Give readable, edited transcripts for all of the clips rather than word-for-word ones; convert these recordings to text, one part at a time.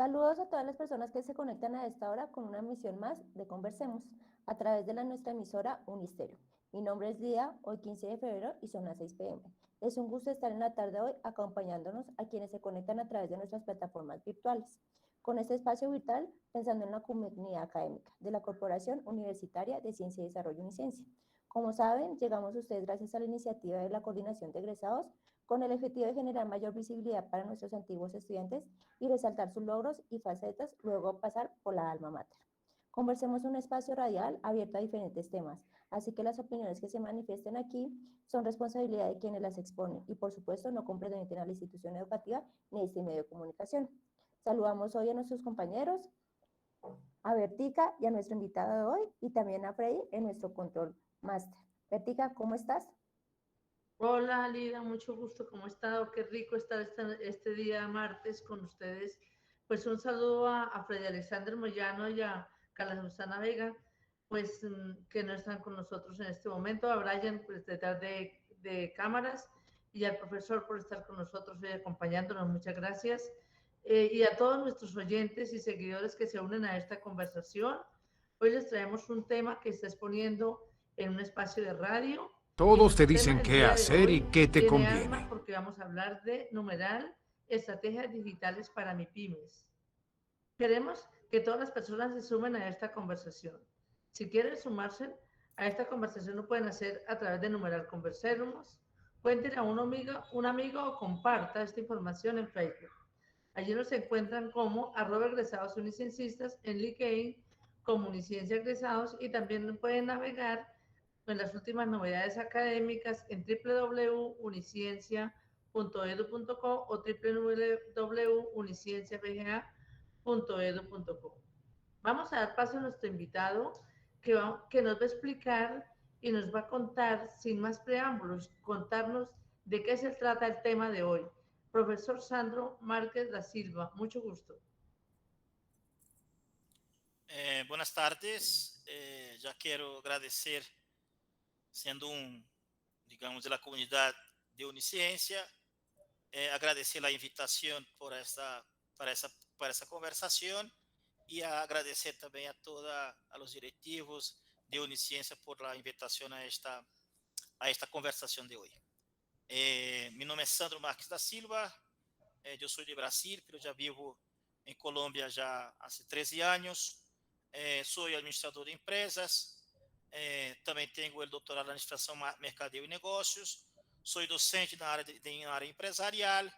Saludos a todas las personas que se conectan a esta hora con una emisión más de Conversemos a través de nuestra emisora Unistereo. Mi nombre es Lida, hoy 15 de febrero y son las 6 p.m. Es un gusto estar en la tarde de hoy acompañándonos a quienes se conectan a través de nuestras plataformas virtuales. Con este espacio virtual, pensando en la comunidad académica de la Corporación Universitaria de Ciencia y Desarrollo Uniciencia. Como saben, llegamos a ustedes gracias a la iniciativa de la Coordinación de Egresados con el objetivo de generar mayor visibilidad para nuestros antiguos estudiantes y resaltar sus logros y facetas, luego pasar por la alma mater. Conversemos en un espacio radial abierto a diferentes temas, así que las opiniones que se manifiesten aquí son responsabilidad de quienes las exponen y por supuesto no comprometen a la institución educativa ni a este medio de comunicación. Saludamos hoy a nuestros compañeros, a Bertica y a nuestro invitado de hoy y también a Freddy en nuestro control máster. Bertica, ¿cómo estás? Hola Lida, mucho gusto, ¿cómo ha estado? Qué rico estar este día martes con ustedes. Pues un saludo a Freddy Alexander Moyano y a Carla Susana Vega, pues que no están con nosotros en este momento, a Brian pues, detrás de cámaras y al profesor por estar con nosotros hoy acompañándonos, muchas gracias. Y a todos nuestros oyentes y seguidores que se unen a esta conversación. Hoy les traemos un tema que está exponiendo en un espacio de radio. Y Todos te nuestro tema dicen del qué día de hacer y hoy qué te tiene alma conviene. porque vamos a hablar de numeral, estrategias digitales para MIPYMES. Queremos que todas las personas se sumen a esta conversación. Si quieren sumarse a esta conversación, lo pueden hacer a través de numeral Conversemos. Cuenten a un amigo o comparta esta información en Facebook. Allí nos encuentran como @egresados unicienciistas en LinkedIn, como Uniciencia Egresados, y también pueden navegar en las últimas novedades académicas en www.uniciencia.edu.co o www.unicienciabga.edu.co. Vamos a dar paso a nuestro invitado que nos va a explicar y nos va a contar, sin más preámbulos, contarnos de qué se trata el tema de hoy. Profesor Sandro Márquez da Silva, mucho gusto. Buenas tardes. Ya quiero agradecer, siendo digamos, de la comunidad de Uniciencia, agradecer la invitación para esa conversación y agradecer también a los directivos de Uniciencia por la invitación a esta conversación de hoy. Mi nombre es Sandro Marques da Silva, yo soy de Brasil, pero ya vivo en Colombia ya hace 13 años. Soy administrador de empresas, também tenho o doutorado em administração, mercadeo e negócios, sou docente na área empresarial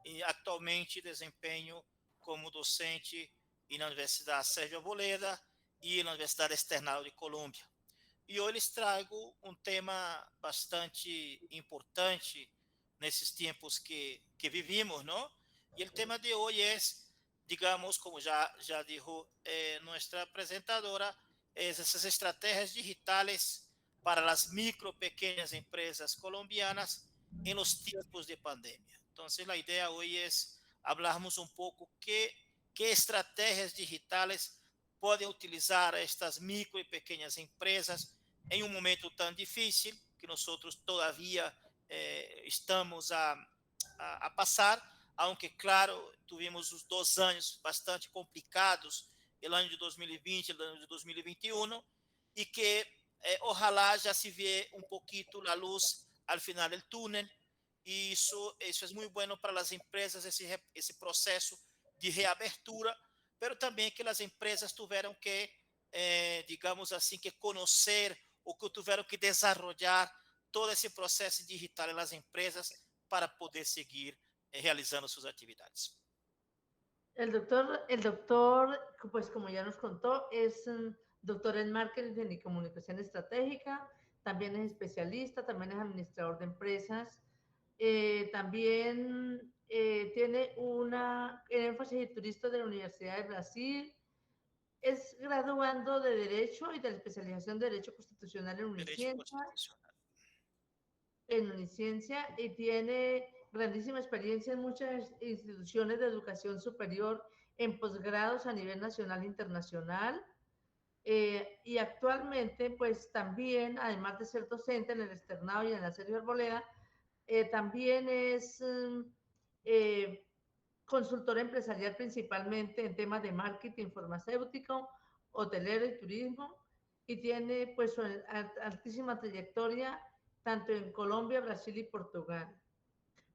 e atualmente desempenho como docente na Universidade Sérgio Arboleda e na Universidade External de Colômbia. E hoje les trago um tema bastante importante nesses tempos que vivimos, não? E o tema de hoje é, digamos, como já dijo nuestra apresentadora, essas estratégias digitais para as micro pequenas empresas colombianas em los tiempos de pandemia. Então, a ideia hoje é hablarmos um pouco que estratégias digitais podem utilizar estas micro e pequenas empresas em um momento tão difícil que nós todavia estamos a passar, aunque claro, tivemos os 2 anos bastante complicados, o ano de 2020 e o ano de 2021, e que ojalá já se vê um pouquinho a luz al final do túnel, e isso é muito bom para as empresas, esse processo de reabertura, pero também que as empresas tiveram que, digamos assim, que conhecer ou que tiveram que desenvolver todo esse processo digital nas empresas para poder seguir realizando sus actividades. El doctor, pues como ya nos contó, es doctor en marketing y comunicación estratégica, también es especialista, también es administrador de empresas, también tiene una énfasis en turismo de la Universidad de Brasil, es graduando de Derecho y de la especialización de Derecho Constitucional en Uniciencia y tiene grandísima experiencia en muchas instituciones de educación superior en posgrados a nivel nacional e internacional. Y actualmente, pues también, además de ser docente en el Externado y en la Sergio Arboleda, también es consultor empresarial principalmente en temas de marketing farmacéutico, hotelero y turismo, y tiene pues altísima trayectoria tanto en Colombia, Brasil y Portugal.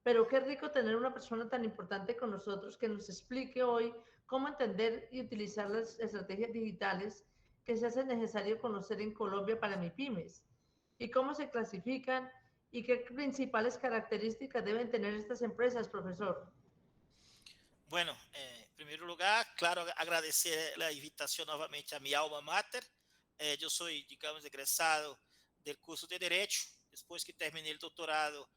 Pero qué rico tener una persona tan importante con nosotros que nos explique hoy cómo entender y utilizar las estrategias digitales que se hace necesario conocer en Colombia para MIPYMES y cómo se clasifican y qué principales características deben tener estas empresas, profesor. Bueno, en primer lugar, claro, agradecer la invitación nuevamente a mi alma mater. Yo soy, digamos, egresado del curso de Derecho. Después que terminé el doctorado,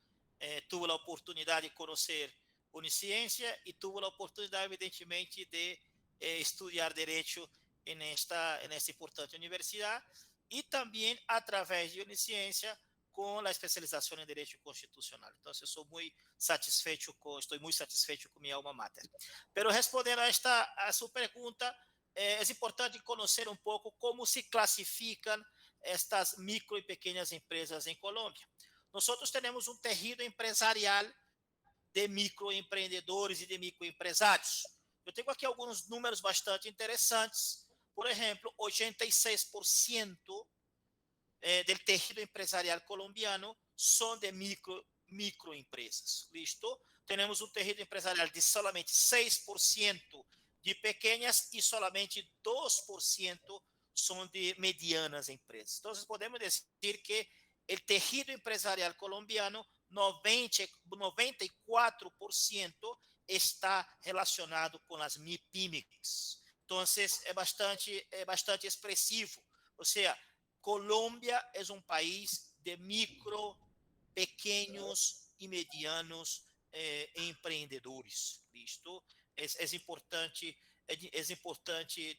tuve la oportunidad de conocer Uniciencia y tuve la oportunidad, evidentemente, de estudiar Derecho en esta importante universidad y también a través de Uniciencia con la especialización en Derecho Constitucional. Entonces, estoy muy satisfecho con mi alma mater. Pero respondendo a su pregunta, es importante conocer un poco cómo se clasifican estas micro y pequeñas empresas en Colombia. Nosotros tenemos un tejido empresarial de microempreendedores y de microempresarios. Eu tenho aqui alguns números bastante interessantes. Por ejemplo, 86% del tejido empresarial colombiano son de microempresas. ¿Listo? Tenemos un tejido empresarial de solamente 6% de pequeñas y solamente 2% son de medianas empresas. Entonces, podemos decir que el tejido empresarial colombiano, 94% está relacionado con las MIPYMES. Entonces, es bastante expresivo. O sea, Colombia es un país de micro, pequeños y medianos empreendedores. ¿Listo? Es importante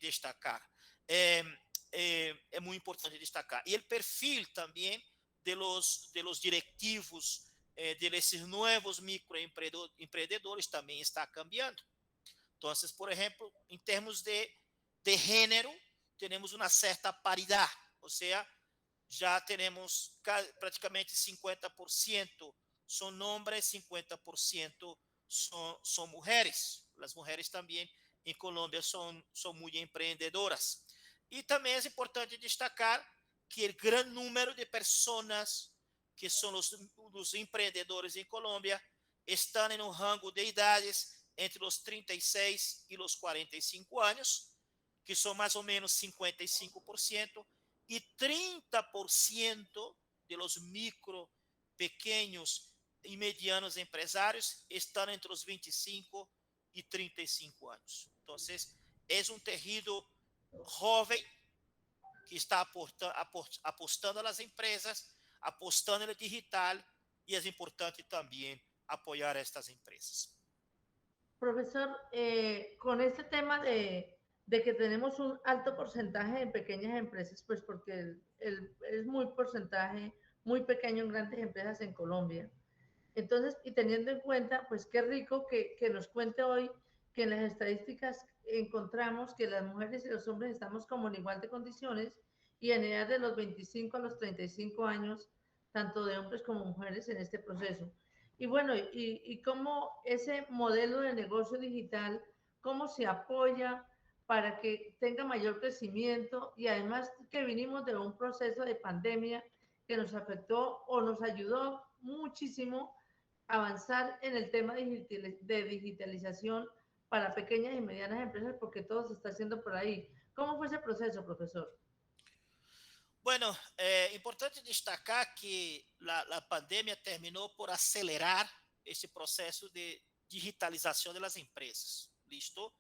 destacar. Es muy importante destacar. Y el perfil también de los directivos de esos nuevos microempreendedores también está cambiando. Entonces, por ejemplo, en términos de género, tenemos una cierta paridad. O sea, ya tenemos prácticamente 50% son hombres, 50% son mujeres. Las mujeres también en Colombia son muy emprendedoras. Y también es importante destacar que el gran número de personas que son los emprendedores en Colombia están en un rango de edades entre los 36 y los 45 años, que son más o menos 55%, y 30% de los micro, pequeños y medianos empresarios están entre los 25 y 35 años. Entonces, es un tejido joven que está apostando a las empresas, apostando en el digital, y es importante también apoyar a estas empresas. Profesor, con este tema de que tenemos un alto porcentaje de pequeñas empresas, pues porque es muy porcentaje, muy pequeño en grandes empresas en Colombia. Entonces, y teniendo en cuenta, pues qué rico que nos cuente hoy que en las estadísticas encontramos que las mujeres y los hombres estamos como en igual de condiciones y en edad de los 25 a los 35 años, tanto de hombres como mujeres en este proceso. Y bueno, y cómo ese modelo de negocio digital, cómo se apoya para que tenga mayor crecimiento y además que vinimos de un proceso de pandemia que nos afectó o nos ayudó muchísimo a avanzar en el tema de digitalización para pequeñas y medianas empresas porque todo se está haciendo por ahí. ¿Cómo fue ese proceso, profesor? Bueno, importante destacar que la pandemia terminó por acelerar esse processo de digitalização das empresas. ¿Listo?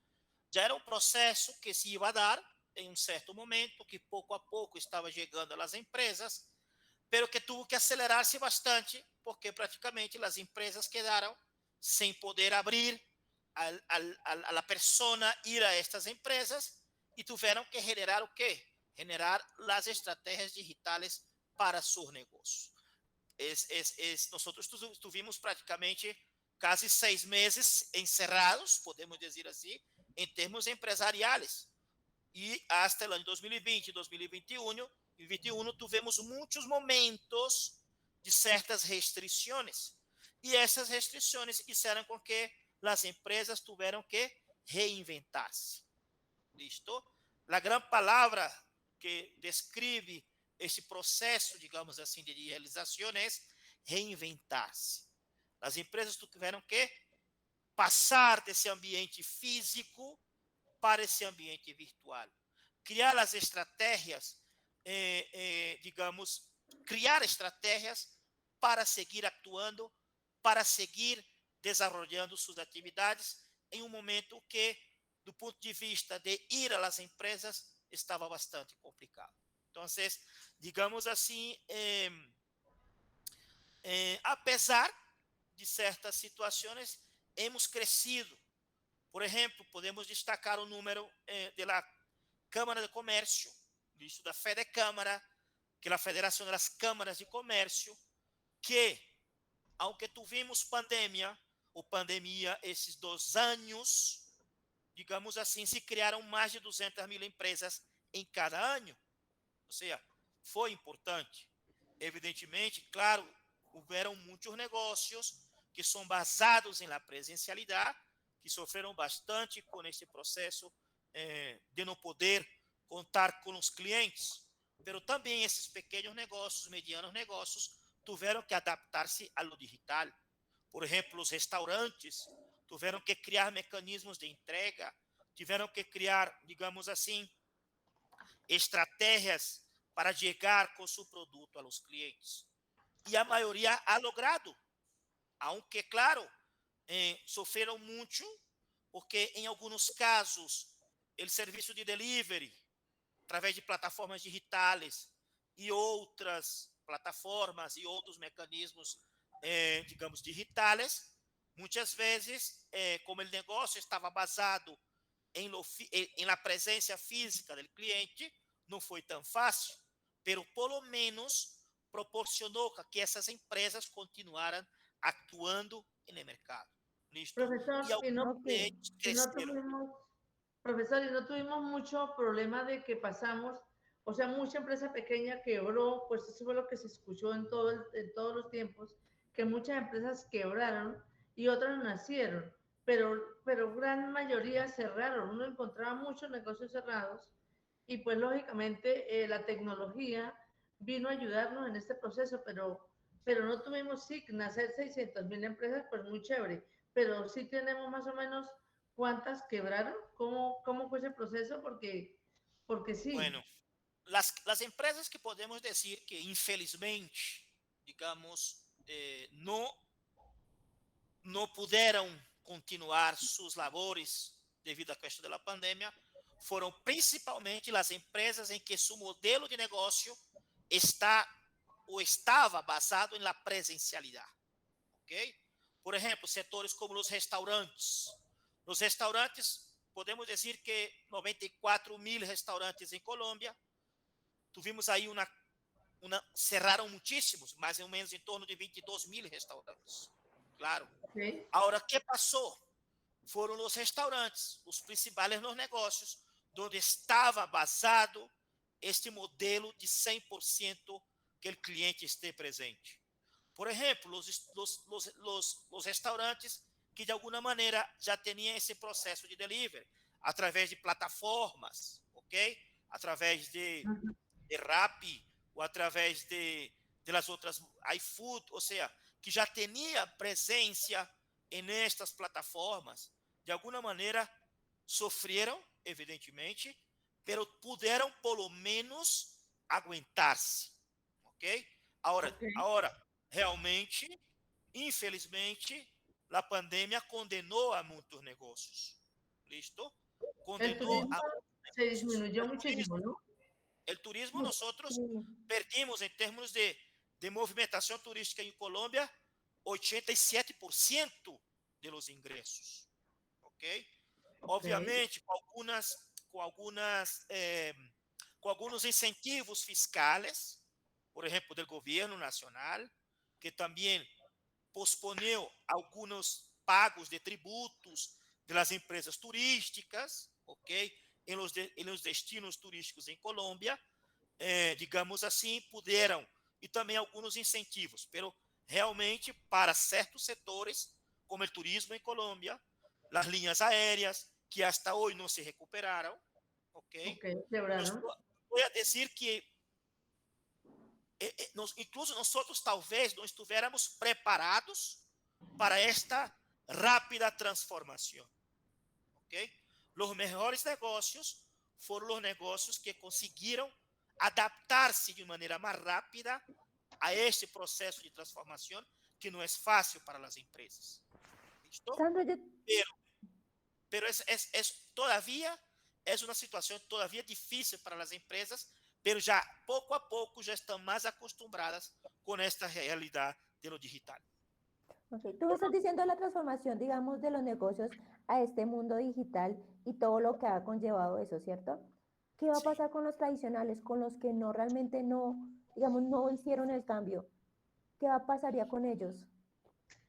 Já era um processo que se iba a dar em um certo momento, que pouco a pouco estava chegando às empresas, pero que tuvo que acelerar-se bastante, porque praticamente as empresas quedaram sem poder abrir a la persona ir a estas empresas e tiveram que generar o quê? Generar las estrategias digitales para sus negocios. Nosotros estuvimos prácticamente casi 6 meses encerrados, podemos decir así, en términos empresariales. Y hasta el año 2020 y 2021 tuvimos muchos momentos de ciertas restricciones. Y esas restricciones hicieron con que as empresas tiveram que reinventar-se. Listo? A grande palavra que descreve esse processo, digamos assim, de realização é reinventar-se. As empresas tiveram que passar desse ambiente físico para esse ambiente virtual. Criar as estratégias, digamos, criar estratégias para seguir atuando, para seguir desenvolvendo suas atividades em um momento que, do ponto de vista de ir às empresas, estava bastante complicado. Então, digamos assim, apesar de certas situações, hemos crescido. Por exemplo, podemos destacar o número da Câmara de Comércio, isso da FEDECâmara, que é a Federação das Câmaras de Comércio, que, aunque tivemos pandemia esses 2 anos, digamos assim, se criaram mais de 200.000 empresas em cada ano. Ou seja, foi importante. Evidentemente, claro, houveram muitos negócios que são basados na presencialidade, que sofreram bastante com esse processo de não poder contar com os clientes. Mas também esses pequenos negócios, medianos negócios, tiveram que adaptar-se ao digital. Por exemplo, os restaurantes tiveram que criar mecanismos de entrega, tiveram que criar, digamos assim, estratégias para chegar com seu produto aos clientes. E a maioria ha logrado, aunque, claro, sofreram muito, porque em alguns casos, o serviço de delivery, através de plataformas digitais e outras plataformas e outros mecanismos, digamos, digitais, muitas vezes, como o negócio estava basado na presença física do cliente, não foi tão fácil, pero pelo menos proporcionou que essas empresas continuaram atuando no mercado. ¿Listo? Profesor, Y algunos de Ok. ellos crecieron. Profesor, y no tuvimos mucho problema de que pasamos, o sea, mucha empresa pequeña quebró, pues eso fue lo que se escuchó en todos los tiempos, que muchas empresas quebraron y otras nacieron, pero gran mayoría cerraron. Uno encontraba muchos negocios cerrados y pues lógicamente la tecnología vino a ayudarnos en este proceso, pero no tuvimos, sí, nacer 600.000 empresas, pues muy chévere, pero sí tenemos más o menos cuántas quebraron, cómo fue ese proceso, porque sí. Bueno, las empresas que podemos decir que infelizmente, digamos, não puderam continuar suas labores devido à questão da pandemia, foram principalmente as empresas em que seu modelo de negócio está ou estava basado na presencialidade, ok? Por exemplo, setores como os restaurantes. Nos restaurantes, podemos dizer que 94.000 restaurantes em Colômbia, tivemos aí cerraram muitíssimos, mais ou menos em torno de 22.000 restaurantes. Claro. Okay. Agora, o que passou? Foram os restaurantes, os principais nos negócios, onde estava basado este modelo de 100% que o cliente esteja presente. Por exemplo, os restaurantes que de alguma maneira já tinham esse processo de delivery, através de plataformas, ok? Através de Rappi, ou através das outras iFood, ou seja, que já tinha presença nestas plataformas, de alguma maneira sofreram, evidentemente, mas puderam, pelo menos, aguentar-se, ok? Agora, realmente, infelizmente, a pandemia condenou a muitos negócios. ¿Listo? Condenou a se disminuyó muchísimo, ¿no? El turismo nosotros perdimos en términos de movimentación turística en Colombia 87% de los ingresos. ¿Ok? Obviamente, com alguns incentivos fiscais, por exemplo, do governo nacional, que também posponeu alguns pagos de tributos das empresas turísticas, ok? Em los destinos turísticos em Colômbia, digamos assim, puderam, e também alguns incentivos, pero realmente para certos setores, como o turismo em Colômbia, las líneas aéreas, que hasta hoy no se recuperaron. ¿Ok? Quebraron. Voy a decir que incluso nosotros tal vez no estuviéramos preparados para esta rápida transformación. ¿Ok? Los mejores negocios fueron los negocios que consiguieron adaptarse de manera más rápida a este proceso de transformación que no es fácil para las empresas. ¿Listo? Sandra, Pero todavía es una situación todavía difícil para las empresas, pero ya poco a poco ya están más acostumbradas con esta realidad de lo digital. okay. Tú estás diciendo la transformación, digamos, de los negocios a este mundo digital y todo lo que ha conllevado eso, ¿cierto? ¿Qué va a Sí. pasar con los tradicionales, con los que no realmente no, digamos, no hicieron el cambio? ¿Qué pasaría con ellos?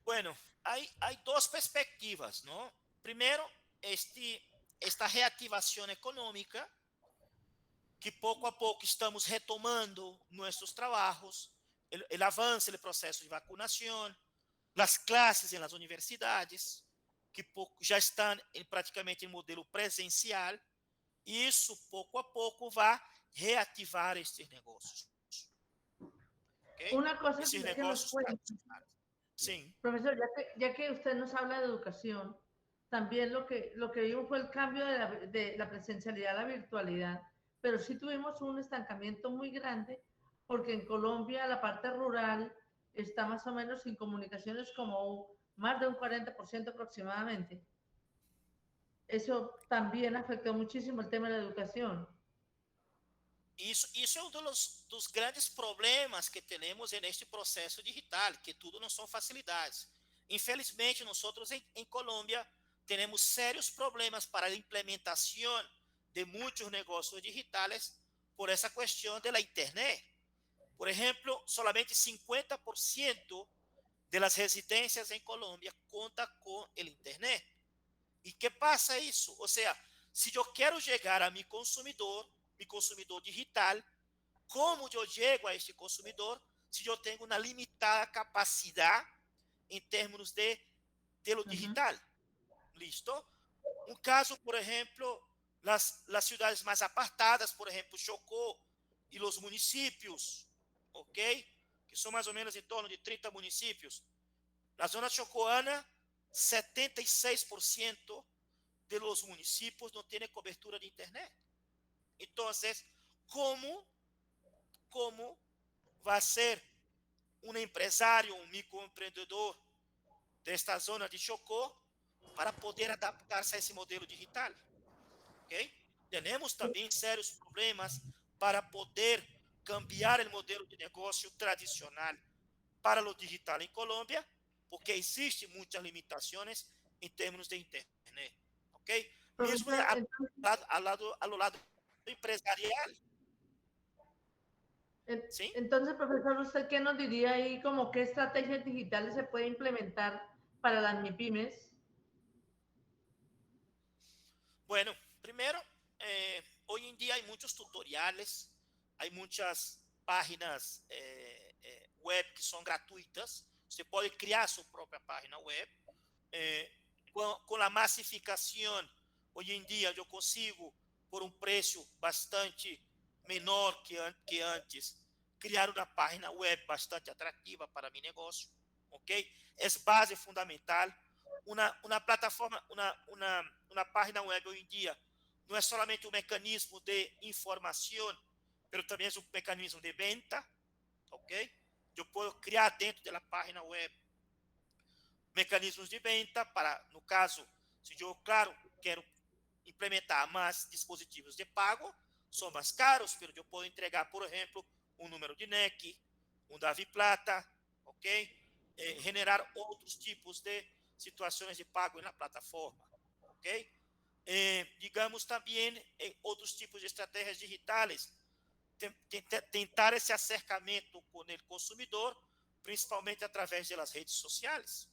Bueno, hay dos perspectivas, ¿no? Primero, esta reactivación económica, que poco a poco estamos retomando nuestros trabajos, el avance del proceso de vacunación, las clases en las universidades, que já estão praticamente em modelo presencial, e isso pouco a pouco vai reativar esses negócios. ¿Okay? Una cosa Esses que nos negócios cuenta, tradicionais. Sim. profesor, ya que usted nos habla de educación, también lo que vimos fue el cambio de la presencialidad a la virtualidad, pero sí tuvimos un estancamiento muy grande porque en Colombia la parte rural está más o menos sin comunicaciones como más de un 40% aproximadamente. Eso también afectó muchísimo el tema de la educación. Isso é um dos grandes problemas que temos neste processo digital, que tudo não são facilidades. Infelizmente, nós em Colômbia temos sérios problemas para a implementação de muitos negócios digitais por essa questão da internet. Por exemplo, solamente 50% de las residências em Colômbia conta com a internet. E que passa isso? Ou seja, se eu quero chegar a mi consumidor digital, como eu chego a este consumidor se eu tenho uma limitada capacidade em termos de lo digital? ¿Listo? Um caso, por exemplo, las ciudades mais apartadas, por exemplo, Chocó e os municípios, ¿ok? Que são mais ou menos em torno de 30 municípios. Na zona chocoana, 76% de los municipios não têm cobertura de internet. Então, como vai ser um empresário, um microempreendedor desta zona de Chocó para poder adaptar-se a esse modelo digital? ¿Okay? Temos também sérios problemas para poder cambiar o modelo de negócio tradicional para o digital em Colômbia, porque existem muitas limitações em termos de internet. ¿Ok? Mesmo ao lado empresarial. ¿Sí? Entonces, profesor, ¿usted qué nos diría ahí como qué estrategias digitales se puede implementar para las MIPYMES? Bueno, primero, hoy en día hay muchos tutoriales, hay muchas páginas web que son gratuitas. Você pode criar sua própria página web. Com a massificação, hoje em dia eu consigo, por um preço bastante menor que antes, criar uma página web bastante atrativa para meu negócio. Ok? É base fundamental. Uma plataforma, uma página web hoje em dia não é somente um mecanismo de informação, mas também é um mecanismo de venda. Ok? Eu posso criar dentro da página web mecanismos de venda para, no caso, se eu, claro, quero implementar mais dispositivos de pago, são mais caros, mas eu posso entregar, por exemplo, um número de NEC, um Davi Plata, ok? Generar outros tipos de situações de pago na plataforma, ok? Digamos também outros tipos de estratégias digitais, tentar esse acercamento com o consumidor, principalmente através das redes sociais.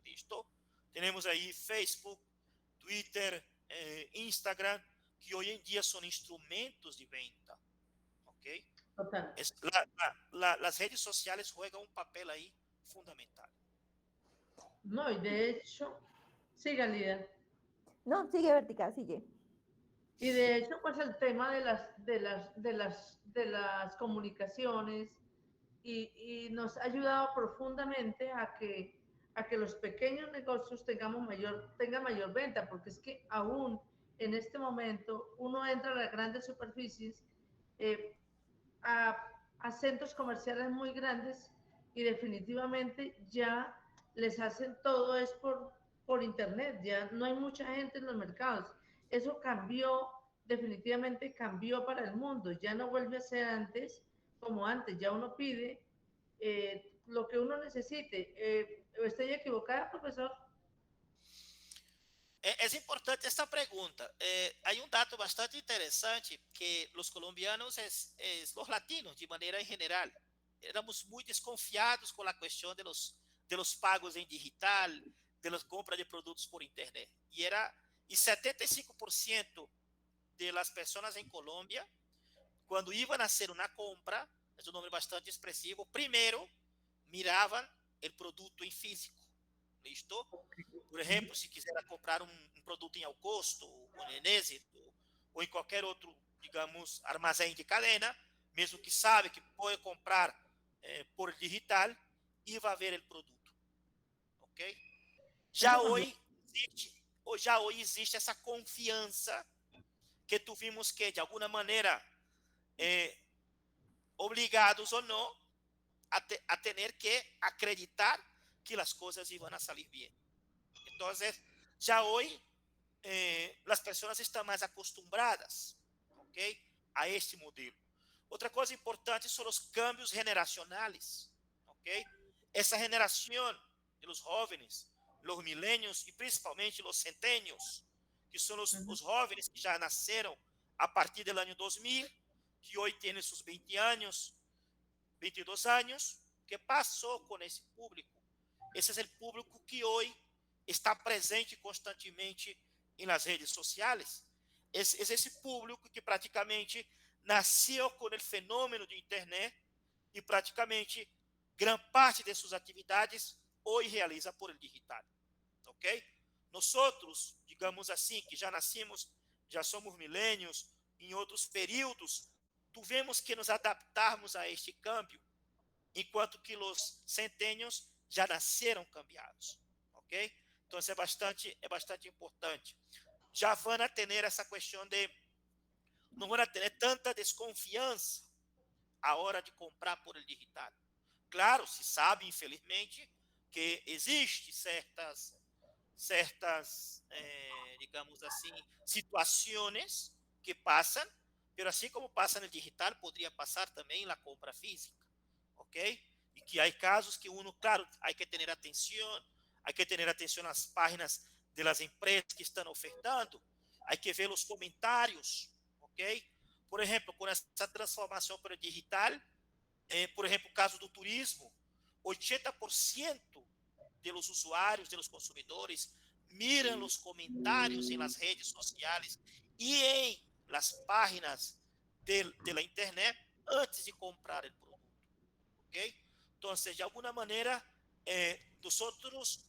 Listo? Temos aí Facebook, Twitter, Instagram, que hoje em dia são instrumentos de venda, ok? Total. As redes sociais jogam um papel aí fundamental. No, y de hecho, siga, Lida. No, sigue, Vertica, sigue. Y de hecho, pues el tema de las comunicaciones y nos ha ayudado profundamente a que los pequeños negocios tengan mayor venta, porque es que aún en este momento uno entra a las grandes superficies, eh, a, a centros comerciales muy grandes y definitivamente ya les hacen todo es por internet, ya no hay mucha gente en los mercados. Eso cambió, definitivamente cambió para el mundo, ya no vuelve a ser antes como antes, ya uno pide lo que uno necesite. ¿Estoy equivocada, profesor? É importante essa pergunta. Há dado bastante interessante que os colombianos, os latinos, de maneira geral, éramos muito desconfiados com a questão de los pagos em digital, de las compras de produtos por internet. E 75% de las pessoas em Colômbia, quando iam a fazer uma compra, é um número bastante expressivo, primeiro miravam o produto em físico. ¿Listo? Por exemplo, se quiser comprar um produto em Alcosto, ou em Êxito, ou em qualquer outro, digamos, armazém de cadena, mesmo que sabe que pode comprar por digital, e vai ver o produto. Ok? Já hoje existe essa confiança que tuvimos que, de alguma maneira, obrigados ou não, a ter que acreditar que as coisas iam a sair bem. Então, já hoje, as pessoas estão mais acostumbradas, ok, a este modelo. Outra coisa importante são os cambios generacionais, ok? Essa geração de los jovens, los milênios e principalmente los centênios, que são os jovens que já nasceram a partir do ano 2000, que hoje têm seus 20 anos, 22 anos, que passou com esse público. Esse é o público que hoje está presente constantemente nas redes sociais. Esse público que praticamente nasceu com o fenômeno de internet e praticamente grande parte de suas atividades hoje realiza por el digital. Ok? Nós outros, digamos assim, que já nascemos, já somos milênios, em outros períodos, tivemos que nos adaptarmos a este câmbio, enquanto que os centênios já nasceram cambiados. Ok? Então, isso é bastante importante. Já vão ter essa questão de não vão ter tanta desconfiança a hora de comprar por el digital. Claro, se sabe, infelizmente, que existe certas digamos assim, situações que passam, mas assim como passa no digital, poderia passar também na compra física, ok? E que há casos que uno, claro, há que ter atenção, há que ter atenção às páginas das empresas que estão ofertando, há que ver os comentários, ok? Por exemplo, com essa transformação para o digital, por exemplo, o caso do turismo, 80% dos usuários, dos consumidores, miram os comentários nas redes sociais e em las páginas de la internet antes de comprar o produto, ok? Então, de alguma maneira, nós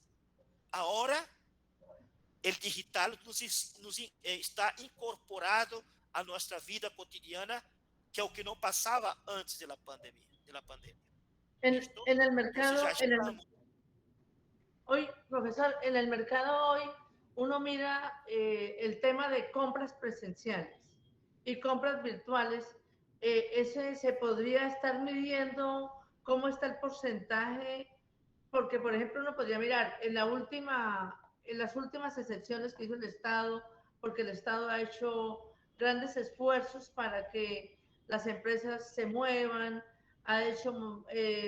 agora o digital está incorporado a nossa vida cotidiana, que é o que não passava antes da pandemia. En el mercado, Entonces, hoy, profesor, en el mercado hoy uno mira el tema de compras presenciales y compras virtuales. Ese se podría estar midiendo cómo está el porcentaje, porque por ejemplo uno podría mirar en las últimas excepciones que hizo el Estado, porque el Estado ha hecho grandes esfuerzos para que las empresas se muevan, ha hecho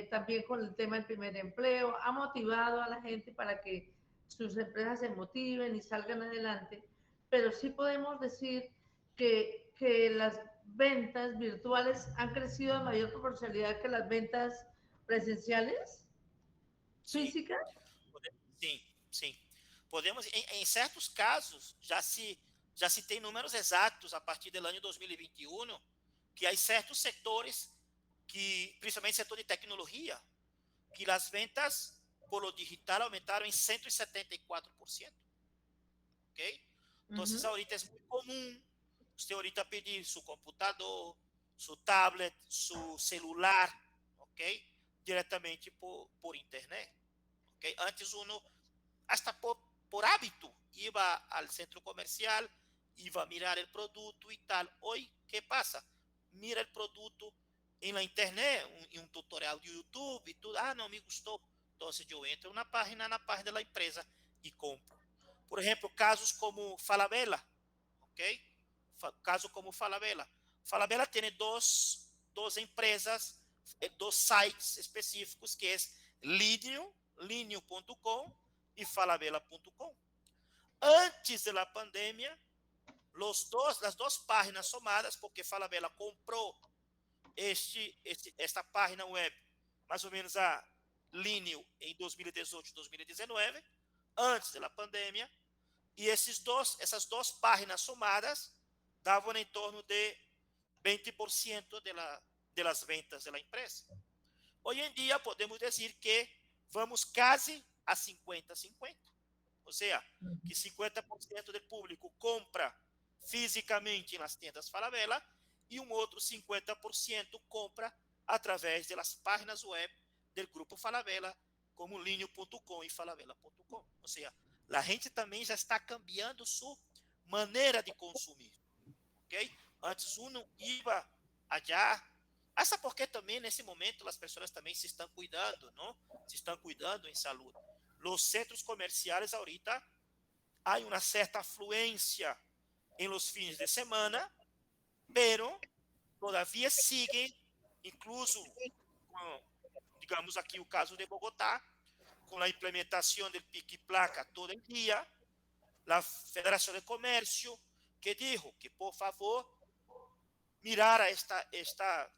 también con el tema del primer empleo, ha motivado a la gente para que sus empresas se motiven y salgan adelante, pero sí podemos decir que las ventas virtuales han crecido en mayor proporcionalidad que las ventas presenciales, físicas. Sim, sim. Podemos, em certos casos, já se tem números exatos a partir do ano 2021, que há certos setores, que principalmente setor de tecnologia, que as ventas por lo digital aumentaram em 174%. Ok? Então, ahorita é muito comum você ahorita pedir seu computador, seu tablet, seu celular, ok? Diretamente por internet, ok? Antes uno, hasta por hábito, iba al centro comercial, iba a mirar el producto y tal. Hoy, ¿qué pasa? Mira el producto en la internet, en un tutorial de YouTube y todo. Ah, no me gustó. Entonces yo entro en na página de la empresa y compro. Por ejemplo, casos como Falabella, ¿ok? Caso como Falabella. Falabella tem duas empresas, dos sites específicos, que é linio.com e falabella.com. Antes da pandemia, as duas páginas somadas, porque Falabella comprou esta página web, mais ou menos a Linio, em 2018, 2019, antes da pandemia, e essas duas páginas somadas davam em torno de 20% de las ventas da empresa. Hoje em dia, podemos dizer que vamos quase a 50-50. Ou seja, que 50% do público compra fisicamente nas tendas Falabella e outro 50% compra através das páginas web do grupo Falabella, como linio.com e falabella.com. Ou seja, a gente também já está cambiando sua maneira de consumir, ok? Antes uno iba allá, hasta porque também nesse momento as pessoas também se estão cuidando, não? Se estão cuidando em saúde. Os centros comerciais ahorita há uma certa afluência em los fines de semana, pero todavía siguen, incluso, digamos aqui o caso de Bogotá, com a implementação do pico e placa todo el dia, a Federação de Comércio que dijo que, por favor, mirar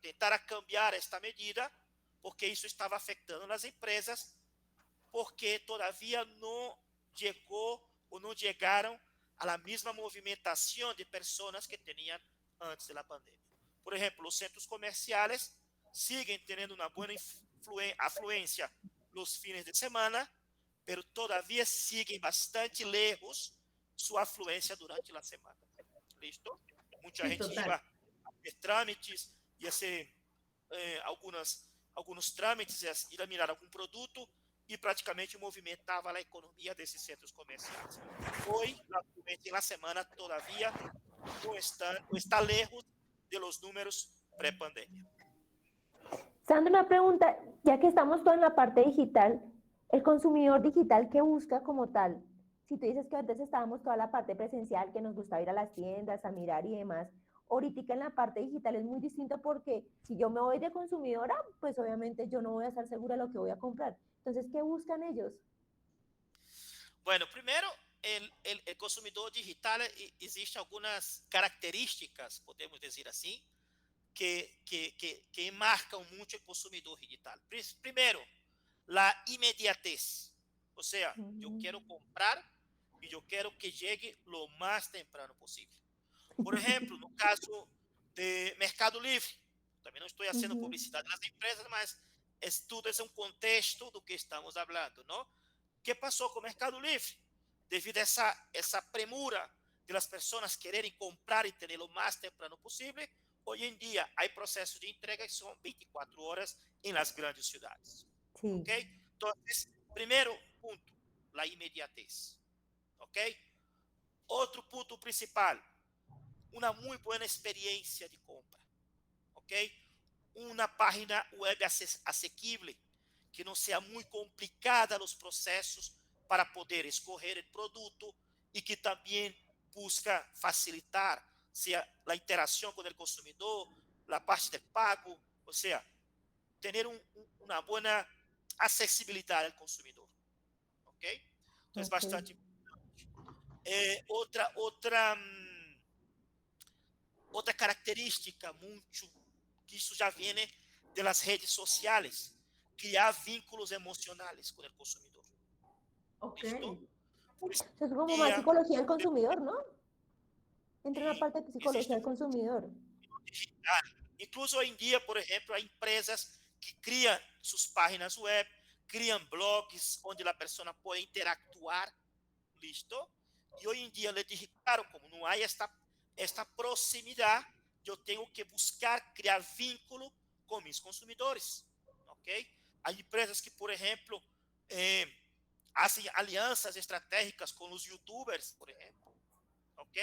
tentar cambiar esta medida, porque isso estava afetando as empresas, porque todavía não chegou ou não chegaram a la mesma movimentação de pessoas que tinham antes da pandemia. Por exemplo, os centros comerciais siguen tendo uma boa afluência nos fines de semana, pero todavía siguen bastante lejos sua afluência durante a semana. Listo? Muita gente iba a fazer trâmites, ia ser alguns trâmites, ir a mirar algum produto e praticamente movimentava a economia desses centros comerciais. Hoje, a afluência na semana todavía não está lejos de los números pré-pandemia. Sandra, una pregunta, ya que estamos toda en la parte digital, el consumidor digital, ¿qué busca como tal? Si tú dices que antes estábamos toda la parte presencial, que nos gustaba ir a las tiendas, a mirar y demás, ahorita en la parte digital es muy distinto, porque si yo me voy de consumidora, pues obviamente yo no voy a estar segura de lo que voy a comprar. Entonces, ¿qué buscan ellos? Bueno, primero, el consumidor digital, existen algunas características, podemos decir así, que marcam muito o consumidor digital. Primeiro, a imediatez. Ou seja, eu quero comprar e eu quero que chegue o mais temprano possível. Por exemplo, no caso de Mercado Livre, também não estou fazendo publicidade nas empresas, mas tudo é um contexto do que estamos falando, não? O que passou com o Mercado Livre? Devido a essa premura de as pessoas quererem comprar e ter o mais temprano possível, hoje em dia há processos de entrega que são 24 horas em las grandes cidades. Sí. Ok? Então, primeiro ponto, a imediatez. Ok? Outro ponto principal, uma muito boa experiência de compra. Ok? Uma página web asequible, que não seja muito complicada os processos para poder escolher o produto e que também busca facilitar sea a interação com o consumidor, a parte de pago, ou seja, ter uma boa acessibilidade ao consumidor. Ok? Então, é bastante importante. Outra característica muito, que isso já vem das redes sociais, criar vínculos emocionais com o consumidor. Ok. Eso es como más psicología del consumidor, ¿no? Entra una parte de psicología del consumidor. Incluso hoje em dia, por exemplo, há empresas que criam suas páginas web, criam blogs onde a pessoa pode interactuar, listo? Y hoy en día le dije, claro, como no hay esta proximidad, yo tengo que buscar crear vínculo con mis consumidores, ¿ok? Hay empresas que, por ejemplo, hacen alianzas estratégicas con los youtubers, por ejemplo, ¿ok?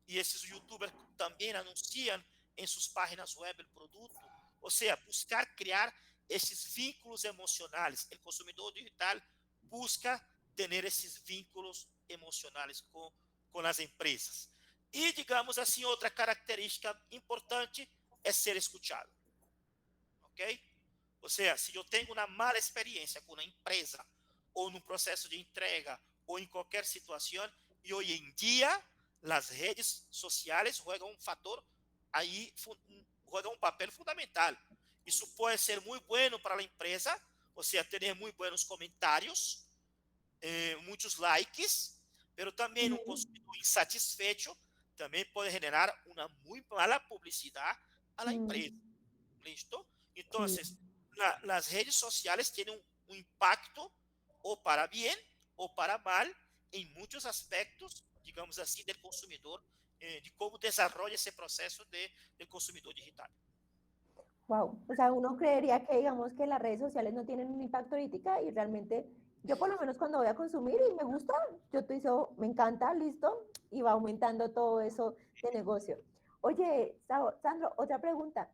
Y esos youtubers también anuncian en sus páginas web el producto. O sea, buscar crear esos vínculos emocionales. El consumidor digital busca tener esos vínculos emocionales con las empresas. Y, digamos así, otra característica importante es ser escuchado. ¿Ok? O sea, si yo tengo una mala experiencia con una empresa o en un proceso de entrega o en cualquier situación, y hoy en día las redes sociales juegan un factor ahí, juegan un papel fundamental. Eso puede ser muy bueno para la empresa, o sea, tener muy buenos comentarios, muchos likes, pero también un consumidor insatisfecho también puede generar una muy mala publicidad a la empresa. ¿Listo? Sí. Entonces, las redes sociales tienen un impacto o para bien o para mal en muchos aspectos, digamos así, del consumidor, de cómo desarrolla ese proceso del consumidor digital. Wow, o sea, uno creería que digamos que las redes sociales no tienen un impacto ahorita y realmente yo por lo menos cuando voy a consumir y me gusta, yo te digo, me encanta, listo, y va aumentando todo eso de negocio. Oye, Sandro, otra pregunta.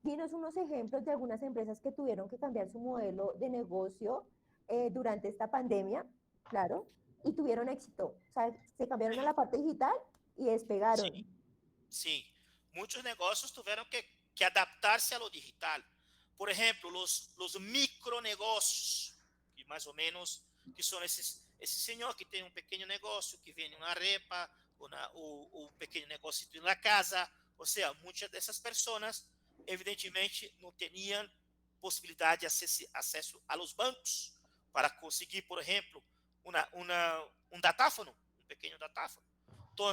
Dinos unos ejemplos de algunas empresas que tuvieron que cambiar su modelo de negocio durante esta pandemia, claro, y tuvieron éxito. O sea, se cambiaron a la parte digital y despegaron. Sí, sí. Muchos negocios tuvieron que adaptarse a lo digital. Por ejemplo, los micronegocios, que más o menos que son esse senhor que tem um pequeno negócio, que vende uma arepa, ou um pequeno negócio na casa. Ou seja, muitas dessas pessoas, evidentemente, não tinham possibilidade de acesso a los bancos para conseguir, por exemplo, um datáfono, um pequeno datáfono. Então,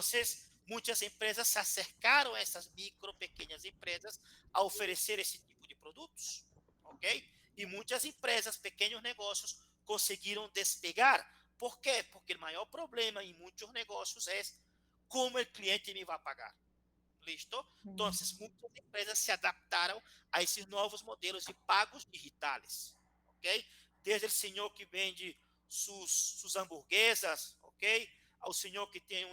muitas empresas se acercaram a essas micro, pequenas empresas a oferecer esse tipo de produtos, ok? E muitas empresas, pequenos negócios, conseguiram despegar. Por quê? Porque o maior problema em muitos negócios é como o cliente me vai pagar. ¿Listo? Entonces, muchas empresas se adaptaron a esos nuevos modelos de pagos digitales, ¿ok? Desde el señor que vende sus hamburguesas, ¿ok? Al señor que tiene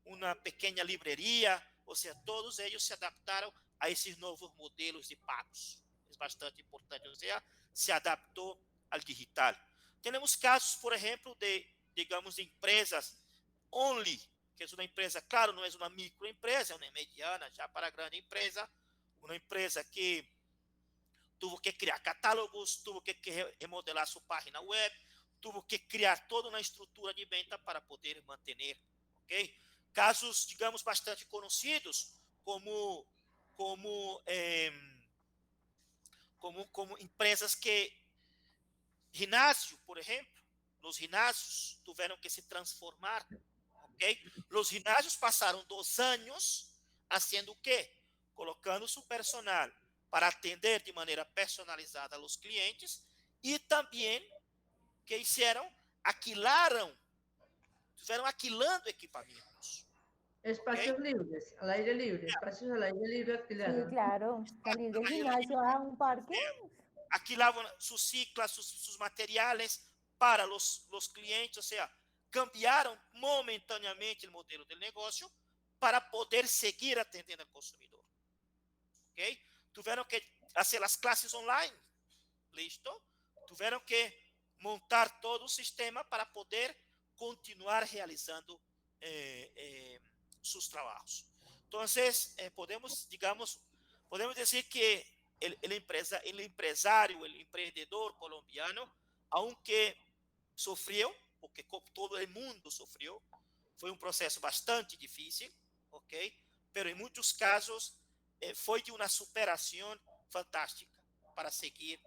una pequeña librería, o sea, todos ellos se adaptaron a esos nuevos modelos de pagos. Es bastante importante, o sea, se adaptó al digital. Tenemos casos, por ejemplo, digamos, de empresas only, que é uma empresa, claro, não é uma microempresa, é uma mediana, já para grande empresa, uma empresa que tuvo que criar catálogos, tuvo que remodelar sua página web, tuvo que criar toda uma estrutura de venda para poder manter, ok? Casos, digamos, bastante conhecidos, como empresas que, ginásio, por exemplo, os ginásios tiveram que se transformar. ¿Okay? Los gimnasios pasaron 2 años haciendo ¿qué? Colocando su personal para atender de manera personalizada a los clientes y también, ¿qué hicieron? Estuvieron alquilando equipamientos. Espacios ¿Okay? libres, al aire libre, espacios al aire libre Sí, alquilaron. claro, salir del gimnasio a un parque. Alquilaban sus ciclas, sus materiales para los clientes, o sea, cambiaron momentaneamente el modelo del negocio para poder seguir atendiendo al consumidor. ¿Ok? Tuvieron que hacer las clases online, ¿listo? Tuvieron que montar todo un sistema para poder continuar realizando sus trabajos. Entonces, podemos decir que el empresario, el emprendedor colombiano, aunque sofreu, porque todo el mundo sofreu, foi um processo bastante difícil, ok? Pero em muitos casos foi de uma superação fantástica para seguir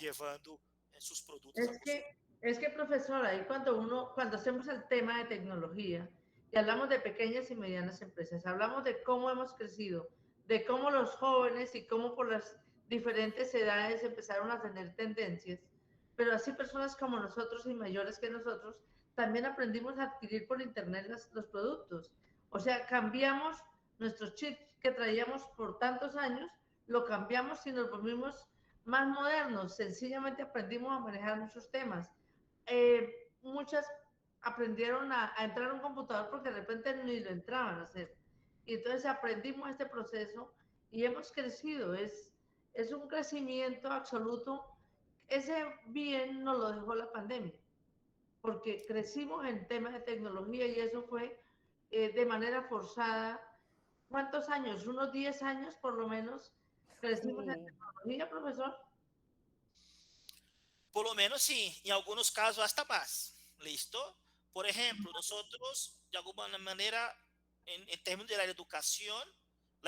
levando sus produtos a consumir. Es que, profesor, ahí cuando hacemos el tema de tecnología y hablamos de pequeñas y medianas empresas, hablamos de cómo hemos crecido, de cómo los jóvenes y cómo por las diferentes edades empezaron a tener tendencias, pero así personas como nosotros y mayores que nosotros también aprendimos a adquirir por internet los productos. O sea, cambiamos nuestros chips que traíamos por tantos años, lo cambiamos y nos volvimos más modernos. Sencillamente aprendimos a manejar muchos temas. Muchas aprendieron a entrar a un computador porque de repente ni lo entraban a hacer. Y entonces aprendimos este proceso y hemos crecido. Es un crecimiento absoluto. Ese bien nos lo dejó la pandemia, porque crecimos en temas de tecnología y eso fue de manera forzada. ¿Cuántos años? Unos 10 años por lo menos crecimos en Sí, tecnología, profesor. Por lo menos sí, en algunos casos hasta más. ¿Listo? Por ejemplo, nosotros, de alguna manera, en términos de la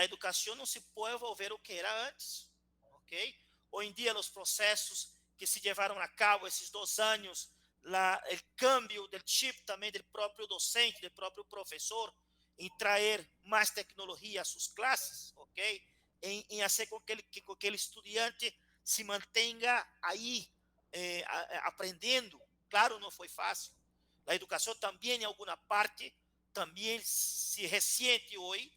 educación no se puede volver lo que era antes. ¿Ok? Hoy en día los procesos que se llevaron a cabo esses 2 anos, el cambio del chip também del próprio docente, del próprio professor, em trazer mais tecnologia a suas classes, ok? Em fazer com que aquele estudante se mantenha aí aprendendo. Claro, não foi fácil. A educação também, em alguma parte, também se ressente hoje,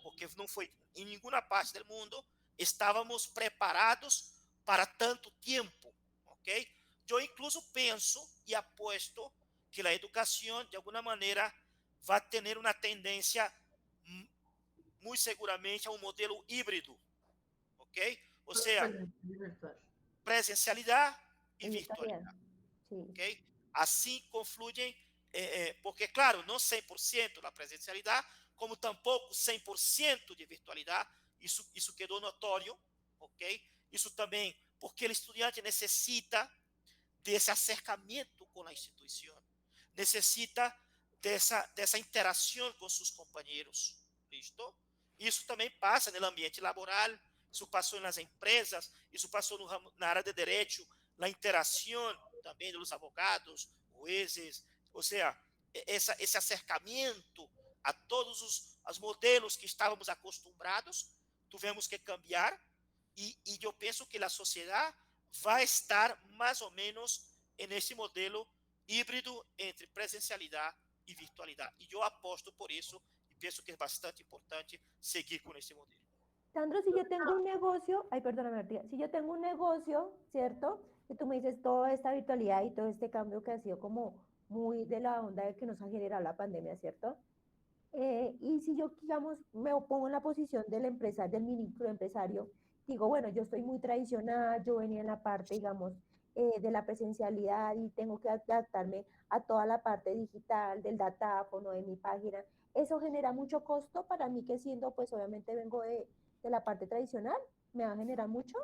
porque não foi em nenhuma parte do mundo estávamos preparados para tanto tempo, ok? Eu incluso penso e apuesto que a educação, de alguma maneira, vai ter uma tendência, muito seguramente, a um modelo híbrido, ok? Ou seja, presencialidade e y virtualidad. virtualidade, Sí, ok? Assim confluem, porque, claro, não 100% na presencialidade, como tampouco 100% de virtualidade, isso quedou notório, ok? Isso também porque o estudante necessita desse acercamento com a instituição, necessita dessa interação com seus companheiros, listo? Isso também passa no ambiente laboral, isso passou nas empresas, isso passou na área de direito, na interação também dos advogados, juízes, ou seja, esse acercamento a todos os modelos que estávamos acostumados, tivemos que cambiar, e eu penso que a sociedade vai estar mais ou menos nesse modelo híbrido entre presencialidade e virtualidade. E eu aposto por isso e penso que é bastante importante seguir com esse modelo. Sandro, si yo tengo un negocio, ay, perdóname, Artigas, si yo tengo un negocio, ¿cierto? Y tú me dices toda esta virtualidad y todo este cambio que ha sido como muy de la onda de que nos ha generado la pandemia, ¿cierto? Y si yo, digamos, me pongo en la posición del empresario, del microempresario, digo, bueno, yo estoy muy tradicional, yo venía en la parte, digamos, de la presencialidad y tengo que adaptarme a toda la parte digital, del datáfono, de mi página. Eso genera mucho costo para mí que siendo, pues obviamente vengo de la parte tradicional, me va a generar mucho.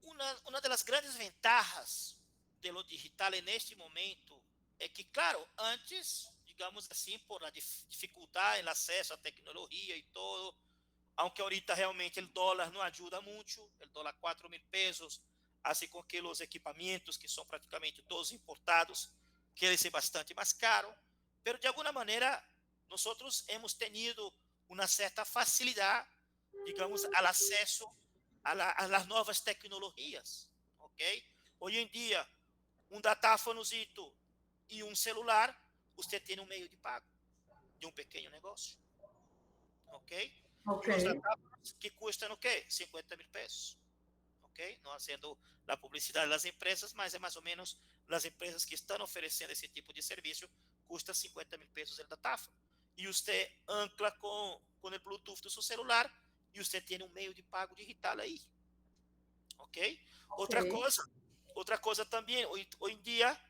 Uma das grandes ventajas de lo digital neste momento é que, claro, antes, digamos assim, por a dificuldade no acesso à tecnologia e todo, aunque ahorita realmente o dólar não ajuda muito, o dólar 4.000 pesos, hace com que os equipamentos, que são praticamente todos importados, querem ser bastante mais caro, pero de alguma maneira, nós hemos tenido uma certa facilidade, digamos, ao acesso a las novas tecnologias, ok? Hoje em dia, datáfonozito e celular, você tem meio de pago de pequeno negócio, ok? Okay. E os datáfonos que custam o quê? 50.000 pesos, ok? Não sendo a publicidade das empresas, mas é mais ou menos as empresas que estão oferecendo esse tipo de serviço, custa 50.000 pesos o datáfono. E você ancla com o Bluetooth do seu celular e você tem meio de pago digital aí, ok? Outra coisa também, hoje em dia,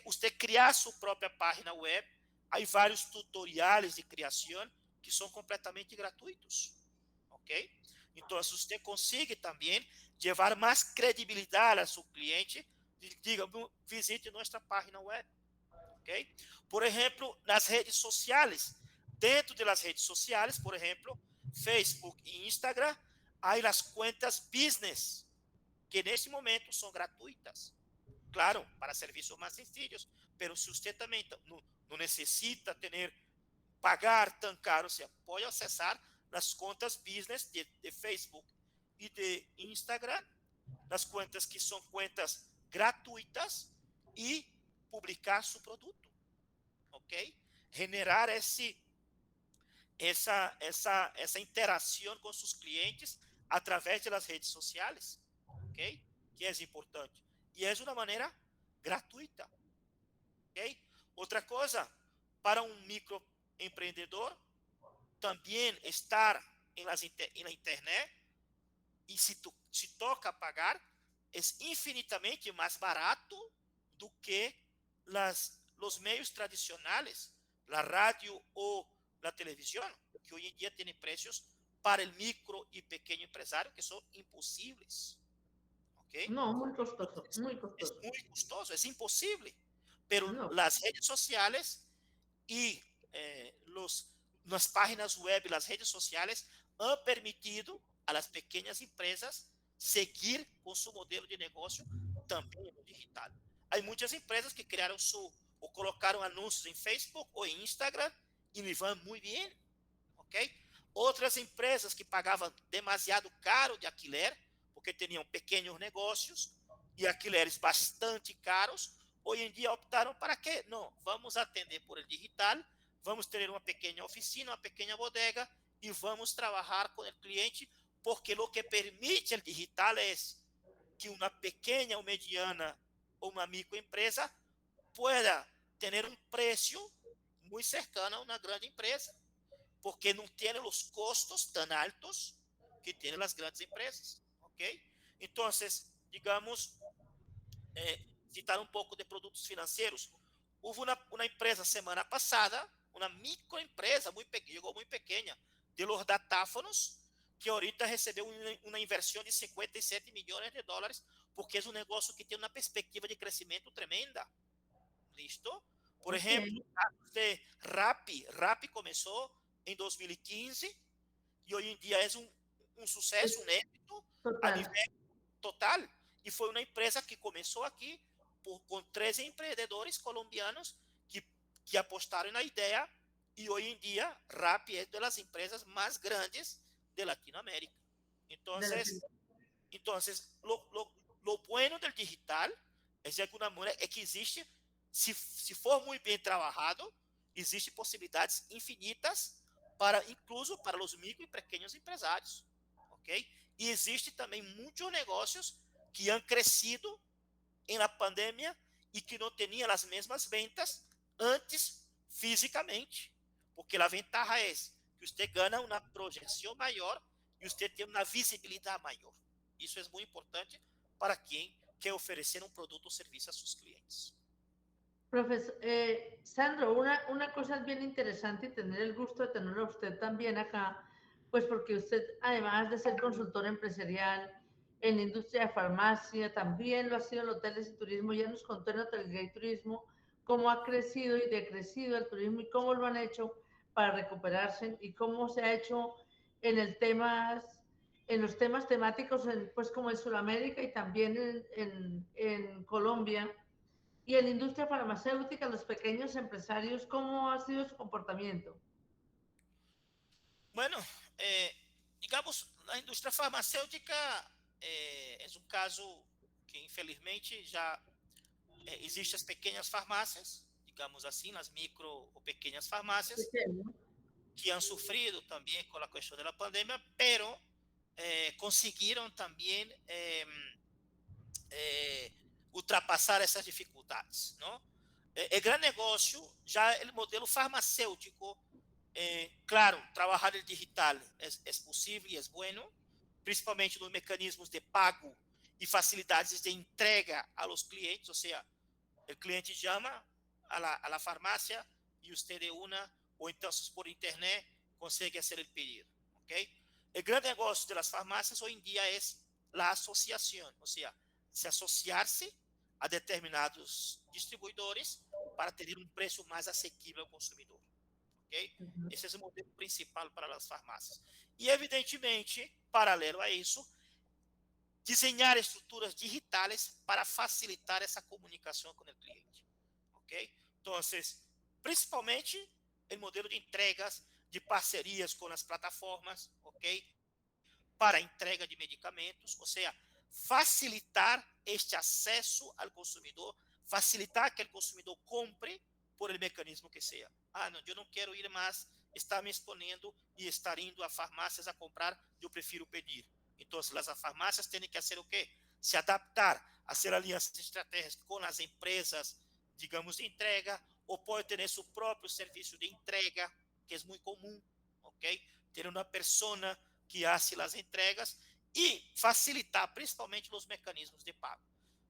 você criar sua própria página web, há vários tutoriais de criação que são completamente gratuitos, ok? Então, você consegue também levar mais credibilidade a seu cliente, diga, visite nossa página web, ok? Por exemplo, nas redes sociais, dentro das redes sociais, por exemplo, Facebook e Instagram, há as contas business, que nesse momento são gratuitas. Claro, para serviços mais sencillos, mas se você também não necessita pagar tão caro, você pode acessar as contas business de Facebook e de Instagram, nas contas que são contas gratuitas e publicar seu produto. ok? Generar essa interação com seus clientes através das redes sociais, ok? Que é importante. E é uma maneira gratuita, ok? Outra coisa, para um microempreendedor, também estar na internet e se toca pagar é infinitamente mais barato do que os meios tradicionais, a rádio ou a televisão, que hoje em dia têm preços para o micro e pequeno empresário que são impossíveis. ¿Okay? No, muy costoso, muy Es costoso. muy costoso, es imposible. Pero No, las redes sociales y las páginas web y las redes sociales han permitido a las pequeñas empresas seguir con su modelo de negocio también en lo digital. Hay muchas empresas que crearon o colocaron anuncios en Facebook o en Instagram y les van muy bien, ¿ok? Outras empresas que pagavam demasiado caro de alquiler, porque tinham pequenos negócios e alquileres bastante caros, hoje em dia optaram para quê? Não, vamos atender por el digital, vamos ter uma pequena oficina, uma pequena bodega e vamos trabalhar com o cliente, porque o que permite o digital é que uma pequena ou mediana ou uma microempresa pueda ter um preço muito cercano a uma grande empresa, porque não tem os custos tão altos que têm as grandes empresas, ok? Então, digamos, citar um pouco de produtos financeiros. Houve uma empresa semana passada, uma microempresa chegou muito pequena, de los datáfonos, que ahorita recebeu uma inversão de 57 milhões de dólares, porque é um negócio que tem uma perspectiva de crescimento tremenda. ¿Listo? Por exemplo, de Rappi começou em 2015 e hoje em dia é um sucesso, um êxito a nível total. E foi uma empresa que começou aqui com 13 empreendedores colombianos que apostaram na ideia e hoje em dia Rappi é uma das empresas mais grandes de Latinoamérica. Então, lo bueno del digital é que existe, se for muito bem trabalhado, existem possibilidades infinitas incluso para os micro e pequenos empresários, ok? E existe também muitos negócios que han crescido na pandemia e que não tinham as mesmas ventas antes fisicamente, porque a ventaja é que você ganha uma projeção maior e você tem uma visibilidade maior. Isso é muito importante para quem quer oferecer un producto o servicio a sus clientes. Profesor, Sandro, una cosa bien interesante y tener el gusto de tenerlo a usted también acá, pues porque usted, además de ser consultor empresarial en la industria de farmacia, también lo ha sido en hoteles y turismo. Ya nos contó en hotelería y turismo cómo ha crecido y decrecido el turismo y cómo lo han hecho para recuperarse y cómo se ha hecho en los temas temáticos, pues como en Sudamérica y también en Colombia. Y en la industria farmacéutica, los pequeños empresarios, ¿cómo ha sido su comportamiento? Bueno, digamos, a indústria farmacêutica é um caso que, infelizmente, já existem as pequenas farmácias, digamos assim, as micro ou pequenas farmácias, que han sofrido também com a questão da pandemia, pero conseguiram também ultrapassar essas dificuldades, não? É grande negócio, já o modelo farmacêutico, claro, trabalhar no digital é possível e é bueno, principalmente nos mecanismos de pago e facilidades de entrega a los clientes, ou seja, o cliente chama a la farmácia e você de uma, ou então por internet, consegue fazer o pedido, ok? O grande negócio das farmácias hoje em dia é a associação, ou seja, se associar-se a determinados distribuidores para ter um preço mais acessível ao consumidor, ok? Esse é o modelo principal para as farmácias. E, evidentemente, paralelo a isso, desenhar estruturas digitais para facilitar essa comunicação com o cliente, ok? Então, principalmente, o modelo de entregas, de parcerias com as plataformas, ok? Para entrega de medicamentos, ou seja, facilitar este acesso ao consumidor, facilitar que o consumidor compre por el mecanismo que sea. Ah, no, yo no quiero ir más, estar me exponiendo y estar indo a farmácias a comprar, yo prefiero pedir. Entonces, las farmácias tienen que hacer o qué? Se adaptar, hacer alianças estratégicas com as empresas, digamos, de entrega, ou pode ter seu próprio serviço de entrega, que é muito comum, ok? Ter uma pessoa que hace as entregas e facilitar principalmente os mecanismos de pago.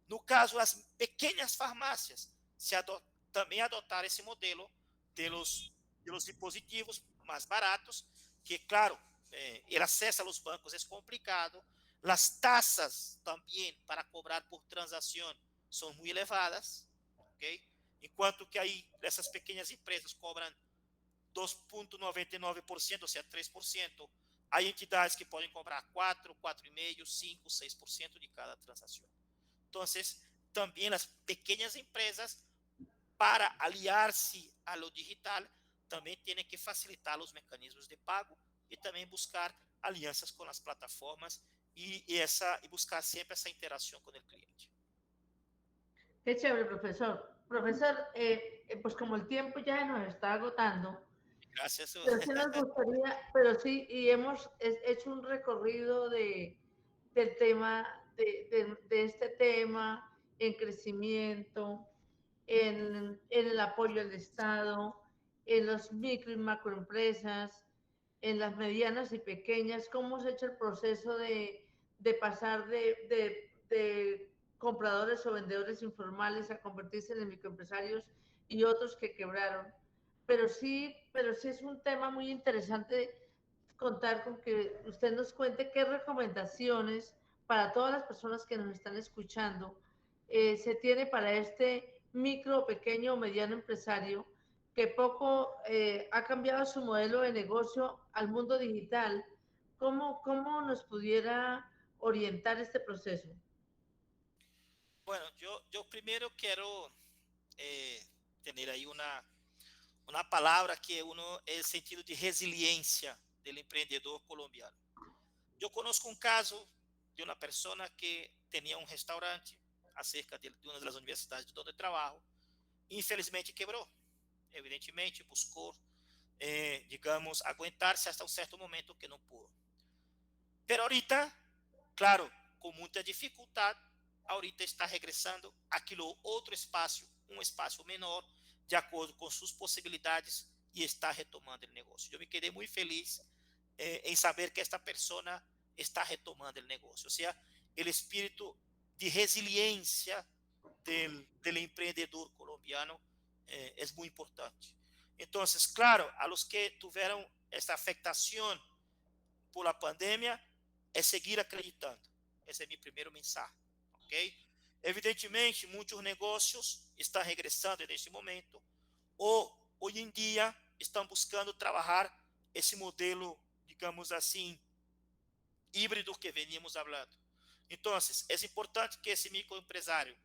No caso, as pequenas farmácias também adotaram esse modelo de los dispositivos mais baratos, que, claro, el acesso aos bancos é complicado, as taxas também para cobrar por transação são muito elevadas, ok? Enquanto que aí essas pequenas empresas cobram 2,99%, ou seja, 3%, há entidades que podem cobrar 4, 4,5%, 5, 6% de cada transação. Então, também as pequenas empresas, para aliar-se a lo digital, também têm que facilitar os mecanismos de pago e também buscar alianças com as plataformas e buscar sempre essa interação com o cliente. Qué chévere, profesor. Profesor, pues como el tiempo ya nos está agotando, Gracias. pero sí nos gustaría, pero sí, y hemos hecho un recorrido del tema, de este tema en crecimiento, en el apoyo al Estado, en las micro y macroempresas, en las medianas y pequeñas, cómo se ha hecho el proceso de pasar de compradores o vendedores informales a convertirse en microempresarios y otros que quebraron. Pero sí es un tema muy interesante contar con que usted nos cuente qué recomendaciones para todas las personas que nos están escuchando se tiene para este micro, pequeño o mediano empresario que poco ha cambiado su modelo de negocio al mundo digital. ¿Cómo nos pudiera orientar este proceso? Bueno, yo primero quiero tener ahí una palabra que uno es el sentido de resiliencia del emprendedor colombiano. Yo conozco un caso de una persona que tenía un restaurante acerca de una de las universidades donde trabajo e infelizmente quebrou. Evidentemente buscou, digamos, aguentar-se hasta um certo momento que não pudo. Pero ahorita, claro, com muita dificuldade, ahorita está regressando àquilo outro espaço, um espaço menor, de acordo com suas possibilidades, e está retomando o negócio. Eu me quedei muito feliz em saber que esta pessoa está retomando o negócio. Ou seja, o espírito de resiliência del empreendedor colombiano es muy importante. Entonces, claro, a los que tuvieron esta afectación por la pandemia, es seguir acreditando. Ese es mi primer mensaje. ¿Okay? Evidentemente, muitos negócios estão regressando neste momento, ou hoje em dia estão buscando trabalhar esse modelo, digamos assim, híbrido que veníamos falando. Então, é importante que esse microempresário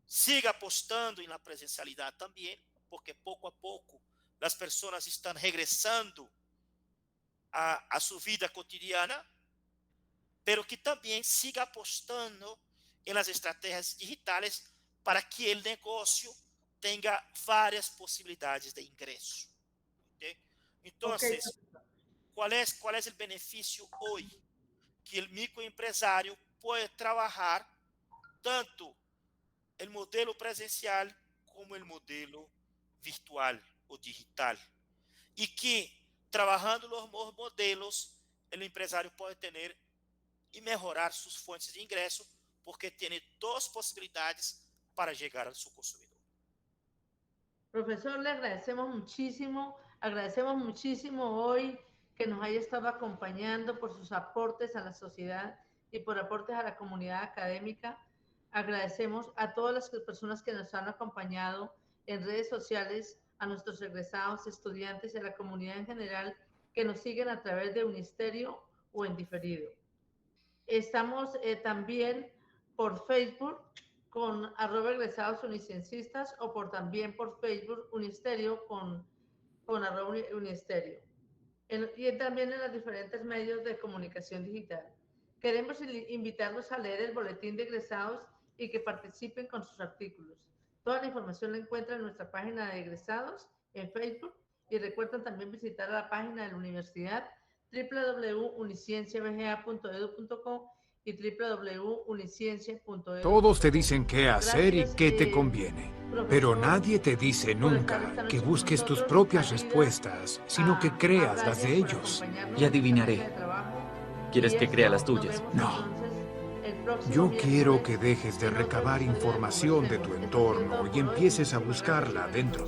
siga apostando na presencialidade também, porque pouco a pouco as pessoas estão regressando a sua vida cotidiana, pero que também siga apostando em las estratégias digitais para que o negócio tenha várias possibilidades de ingresso. ¿Okay? Então, qual é o benefício hoje? Que o microempresário pode trabalhar tanto el modelo presencial como el modelo virtual o digital. Y que trabajando los modelos, el empresario puede tener y mejorar sus fuentes de ingreso porque tiene dos posibilidades para llegar a su consumidor. Profesor, le agradecemos muchísimo hoy que nos haya estado acompañando por sus aportes a la sociedad y por aportes a la comunidad académica. Agradecemos a todas las personas que nos han acompañado en redes sociales, a nuestros egresados, estudiantes y a la comunidad en general que nos siguen a través de Unisterio o en diferido. Estamos también por Facebook con @egresadosunicencistas o también por Facebook Unisterio con @Unisterio. Y también en los diferentes medios de comunicación digital. Queremos invitarlos a leer el boletín de egresados y que participen con sus artículos. Toda la información la encuentran en nuestra página de egresados en Facebook y recuerden también visitar la página de la universidad www.unicienciabga.edu.co y www.uniciencia.edu. Todos te dicen qué hacer y qué te conviene, pero nadie te dice nunca que busques tus propias respuestas, sino que creas las de ellos. Y adivinaré. ¿Quieres que crea las tuyas? No. Yo quiero que dejes de recabar información de tu entorno y empieces a buscarla dentro.